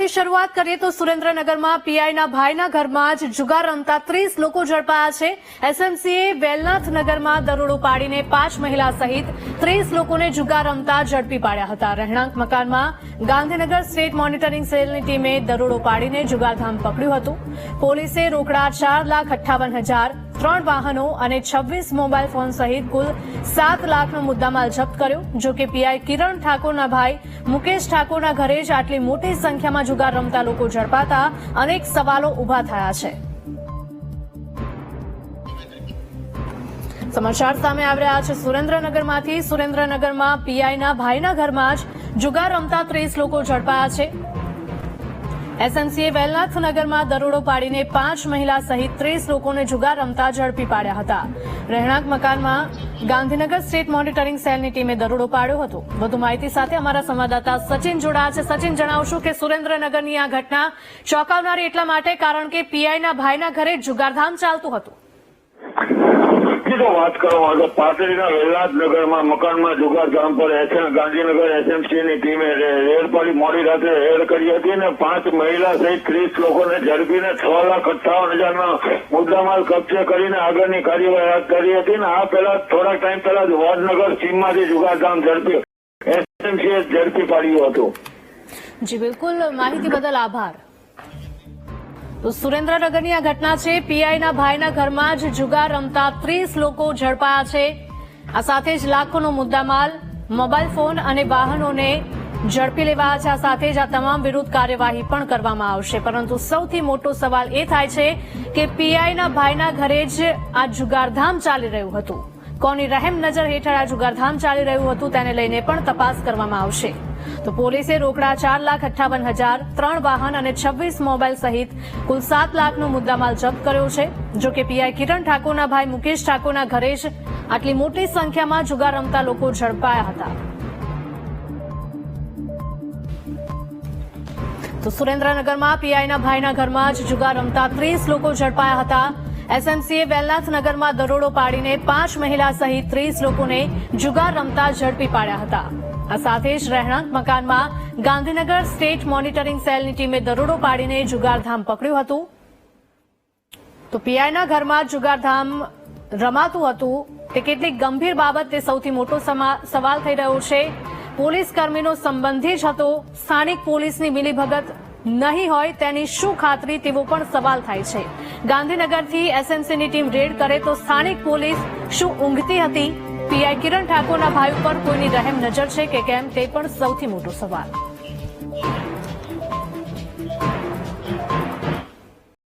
અહેવાલથી શરૂઆત કરીએ તો સુરેન્દ્રનગરમાં પીઆઈના ભાઈના ઘરમાં જ જુગાર રમતા 30 લોકો ઝડપાયા છે। એસએમસીએ વેલનાથનગરમાં દરોડો પાડીને 5 મહિલા સહિત 30 લોકોને જુગાર રમતા ઝડપી પાડ્યા હતા। રહેણાંક મકાનમાં ગાંધીનગર સ્ટેટ મોનિટરિંગ સેલની ટીમે દરોડો પાડીને જુગારધામ પકડ્યું હતું। પોલીસે રોકડા 4,58,000, 3 વાહનો અને 26 મોબાઈલ ફોન સહિત કુલ 7 લાખનો મુદ્દામાલ જપ્ત કર્યો। જો કે પીઆઈ કિરણ ઠાકોરના ભાઈ મુકેશ ઠાકોરના ઘરે જ આટલી મોટી સંખ્યામાં જુગાર રમતા લોકો ઝડપાતા અનેક સવાલો ઉભા થયા છે। સમાચાર સામે આવી રહ્યા છે સુરેન્દ્રનગરમાંથી। સુરેન્દ્રનગરમાં પીઆઈના ભાઈના ઘરમાં જ જુગાર રમતા 30 લોકો ઝડપાયા છે। એસએમસીએ વેલનાથનગરમાં દરોડો પાડીને 5 મહિલા સહિત 30 લોકોને જુગાર રમતા ઝડપી પાડ્યા હતા। રહેણાંક મકાનમાં ગાંધીનગર સ્ટેટ મોનિટરિંગ સેલની ટીમે દરોડો પાડ્યો હતો। વધુ માહિતી સાથે અમારા સંવાદદાતા સચિન જોડાયા છે। સચિન, જણાવશો કે સુરેન્દ્રનગરની આ ઘટના ચોંકાવનારી એટલા માટે કારણ કે પીઆઈના ભાઈના ઘરે જુગારધામ ચાલતું હતું। વાત કરવામાં તો પાટડીના વેલનાથનગરમાં મકાનમાં જુગારધામ પર ગાંધીનગર એસએમસીની ટીમે રેડ પાડી મોડી રાત્રે રેડ કરી હતી અને 5 મહિલા સહિત 30 લોકોને ઝડપીને 6,58,000 મુદ્દામાલ કબજે કરીને આગળની કાર્યવાહી હાથ ધરી હતી। અને આ પહેલા થોડા ટાઈમ પહેલા જ વડનગર સીમમાંથી જુગારધામ ઝડપી એસએમસીએ ઝડપી પાડ્યું હતું। જી બિલકુલ, માહિતી બદલ આભાર। તો સુરેન્દ્રનગરની આ ઘટના છે। પીઆઈના ભાઈના ઘરમાં જ જુગાર રમતા 30 લોકો ઝડપાયા છે। આ સાથે જ લાખોનો મુદ્દામાલ, મોબાઈલ ફોન અને વાહનોને ઝડપી લેવાયા છે। આ સાથે જ આ તમામ વિરુદ્ધ કાર્યવાહી પણ કરવામાં આવશે। પરંતુ સૌથી મોટો સવાલ એ થાય છે કે પીઆઈના ભાઈના ઘરે જ આ જુગારધામ ચાલી રહ્યું હતું। કોની રહેમ નજર હેઠળ આ જુગારધામ ચાલી રહ્યું હતું તેને લઈને પણ તપાસ કરવામાં આવશે। તો પોલીસે રોકડા 4,58,000, 3 વાહન અને 26 મોબાઈલ સહિત કુલ 7 લાખનો મુદ્દામાલ જપ્ત કર્યો છે। જો કે પીઆઈ કિરણ ઠાકોરના ભાઈ મુકેશ ઠાકોરના ઘરે જ આટલી મોટી સંખ્યામાં જુગાર રમતા લોકો ઝડપાયા હતા। તો સુરેન્દ્રનગરમાં પીઆઈના ભાઈના ઘરમાં જ જુગાર રમતા 30 લોકો ઝડપાયા હતા। એસએમસીએ વેલનાથનગરમાં દરોડો પાડીને 5 મહિલા સહિત 30 લોકોને જુગાર રમતા ઝડપી પાડ્યા હતા। આ સાથે જ રહેણાંક મકાનમાં ગાંધીનગર સ્ટેટ મોનિટરિંગ સેલની ટીમે દરોડો પાડીને જુગારધામ પકડ્યું હતું। તો પીઆઈના ઘરમાં જુગારધામ રમાતું હતું તે કેટલીક ગંભીર બાબત તે સૌથી મોટો સવાલ થઈ રહ્યો છે। પોલીસ કર્મીનો સંબંધી જ હતો, સ્થાનિક પોલીસની મિલીભગત નહીં હોય તેની શું ખાતરી તેવો પણ સવાલ થાય છે। ગાંધીનગરથી એસએમસીની ટીમ રેડ કરે તો સ્થાનિક પોલીસ શું ઊંઘતી હતી? પીઆઈ કિરણ ઠાકોરના ભાઈ ઉપર કોઈની રહેમ નજર છે કે કેમ તે પણ સૌથી મોટો સવાલ।